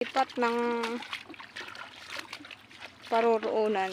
Lipat ng paruroonan.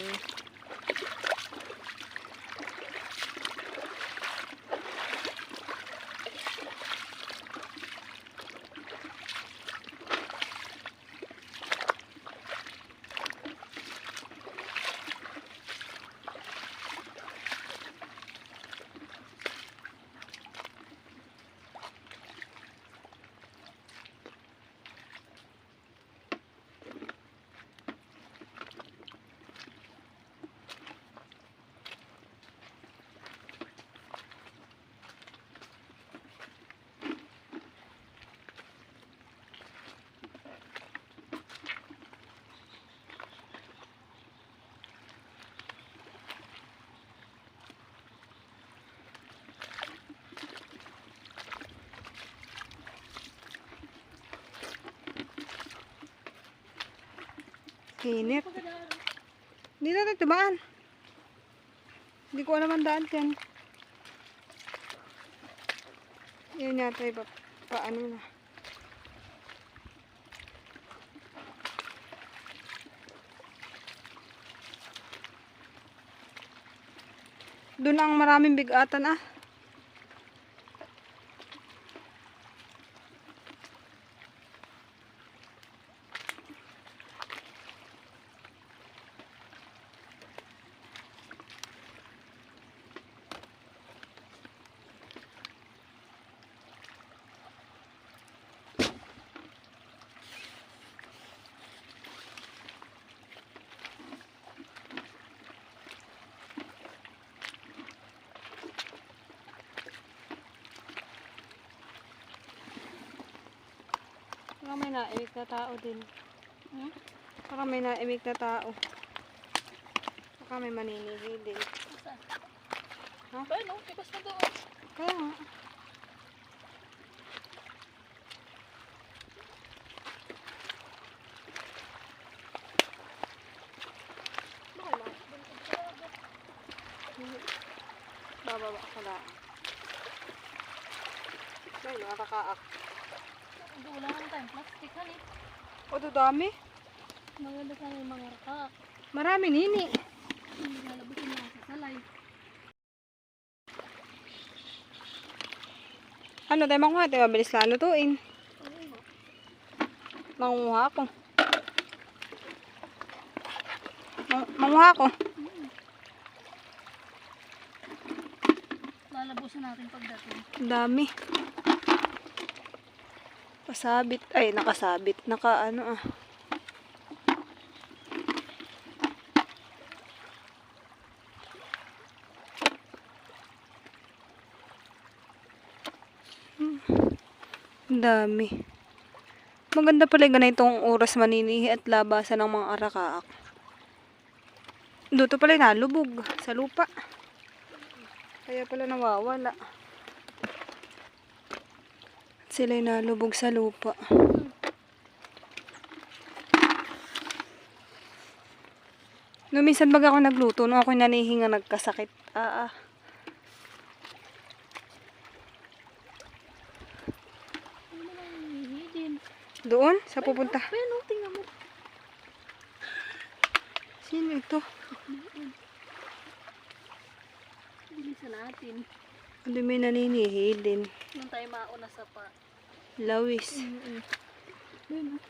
Init. Hindi na nagtabaan. Hindi ko alam ang daan dyan. Yan yata iba. Paano na. Doon ang maraming bigatan ah. Parang may naimik na tao din. Parang may naimik na tao. Baka may maninihi din. Saan? Ha? Ba, no? Tigas na doon. Kaya nga. Baka lang. Bababa ka lang. Ay, nakakaak. Hindi, wala naman tayong plastic, hanip. O, dami. Maganda sana yung mga rakak. Marami nini. Hindi lalabasin na sa salay. Ano tayo makuha? Tayo mabilis lang lutuin. Oo nga. Manguha ako. Manguha ako. Lalabasin natin pagdating. Dami. Pasabit. Ay, nakasabit. Naka ano ah. Ang dami. Maganda pala yung ganitong oras maninihi at labasan ng mga arakaak. Dito pala nalubog sa lupa. Kaya pala nawawala. Sila'y nalubog sa lupa. No, minsan baga ako nagluto, nung ako'y nanihinga nagkasakit. Ano na nangihi din. Doon? Sa pupunta? Pero, tingnan mo. Sino ito? Bilisan natin. Hindi may naninihi din. Nung tayo mauna sa pa. Lawis. Ayun,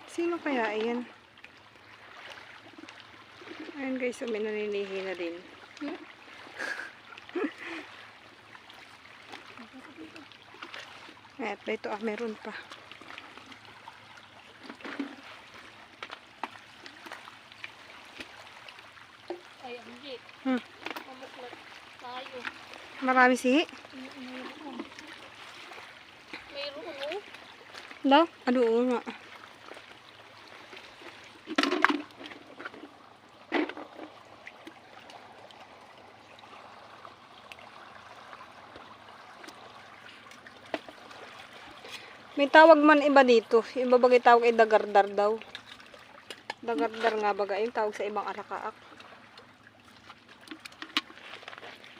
Sino kaya yan? Ayun guys, so may naninihi na din. At ito meron pa. ay, hindi. Mamuklat tayo. Marami sihi. Mayroon. Mayroon, oh. Hello? Ano nga? May tawag man iba dito. Iba bagay tawag ay dagardar daw. Dagardar nga bagay yung tawag sa ibang arakaak.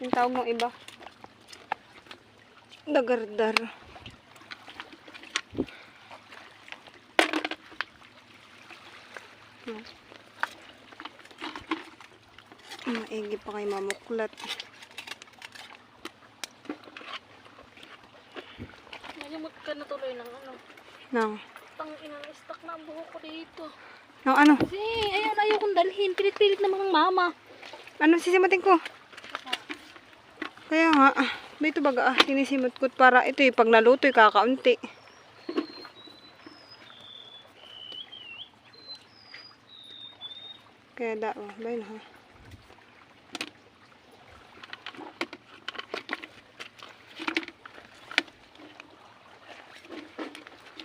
Yung tawag ng iba. Dagardar. Maigi pa kay mamuklat. Nalimot ka na tuloy ng ano. Nang. Tang ina na stuck na ang buhok ko dito. Nang ano? Kasi ayan ayaw kong dalhin. Pilit-pilit naman ng mama. Ano sisimutin ko? Kaya nga. Ba ito baga sinisimot ko para ito pag naluto kakaunti. Kaya daw. Bayan ha.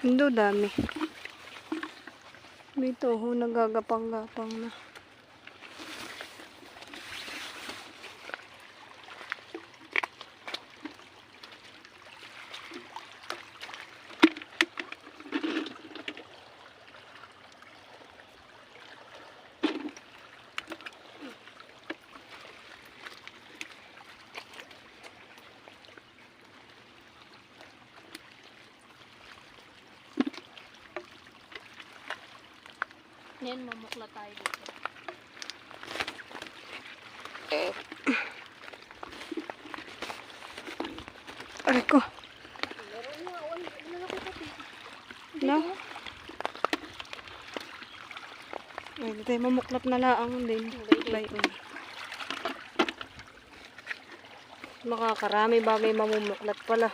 Hindi dami. Dito ho, nagagapang-gapang na. Ngayon mamukla tayo dito. Aray ko. Meron nga. Wala na ko pati. No? Ay, dito tayo mamuklat na laang din. Bayon. Makakarami bagay mamumuklat pala.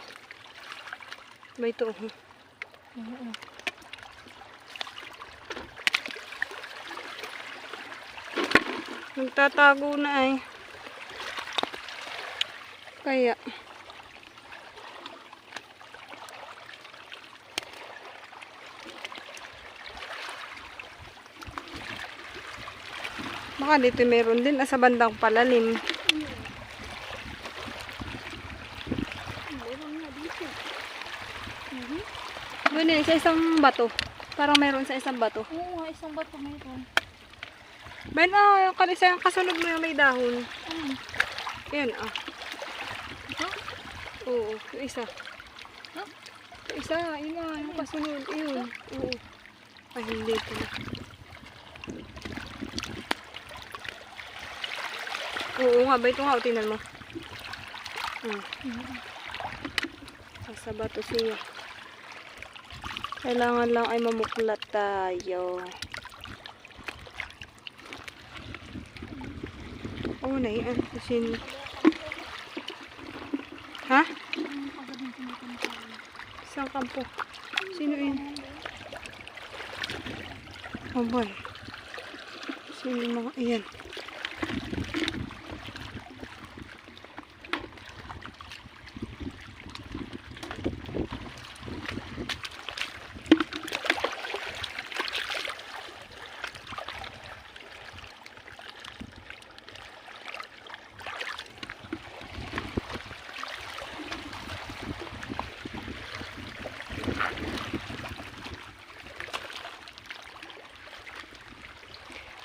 Ba ito? Nagtatago na ay. Kaya. Baka dito meron din sa bandang palalim. Meron nga dito. Doon din, sa isang bato. Parang meron sa isang bato. Oo nga, isang bato meron. Ben, yung kalisa yung kasunod mo yung may dahon. Yan, Ha? Oo, yung isa. Ha? Yung isa, yun yung kasunod. Yun. Oo. Ay, hindi ko na. Oo nga, ba ito nga, tinan mo. Sa bato siya. Kailangan lang ay mamuklat tayo. Oo na yan. Ha? Isang kampo. Sino yun? Oh boy. Sino yung mga iyan?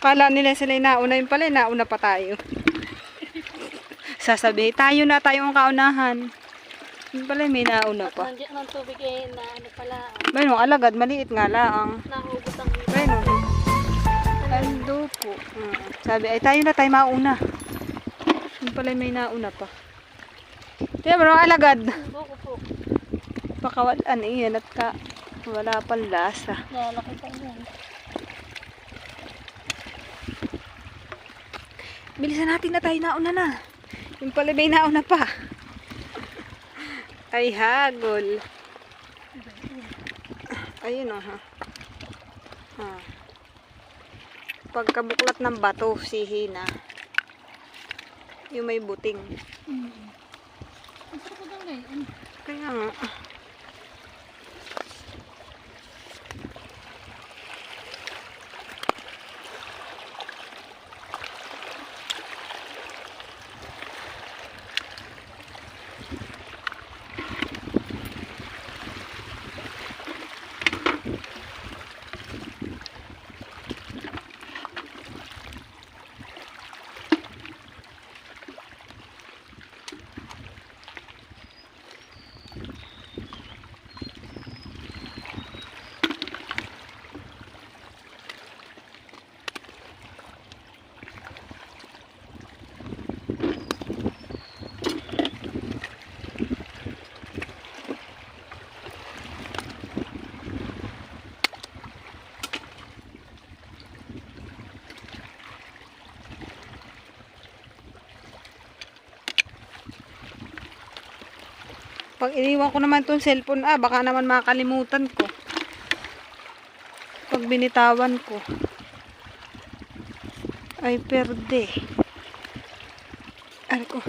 Kala nila sila nauna yun pala, nauna pa tayo. Sasabi, tayo na tayong kaunahan. Yun pala may nauna At pa. nandiyan ng tubig eh, na ano pala. Bayno, alagad, maliit nga laang. Nahugot ang hita. Bayno. Ando po. Sabi, ay tayo na tayo mauna. Yun pala may nauna pa. Tiyan mo, alagad. Buko po. Pakawalan iyan at ka. Wala pang lasa. Nalaki pa yan. Bilisan natin na tayo nauna na. Yung pala may nauna pa. Ay hagol. Ayun ha. Pagkabuklat ng bato, sihi na. Yung may buting. Ang sarap ko daw ngayon. Kaya nga. Pag iniwan ko naman tong cellphone, baka naman makalimutan ko. Pag binitawan ko, ay perde. Ano ko?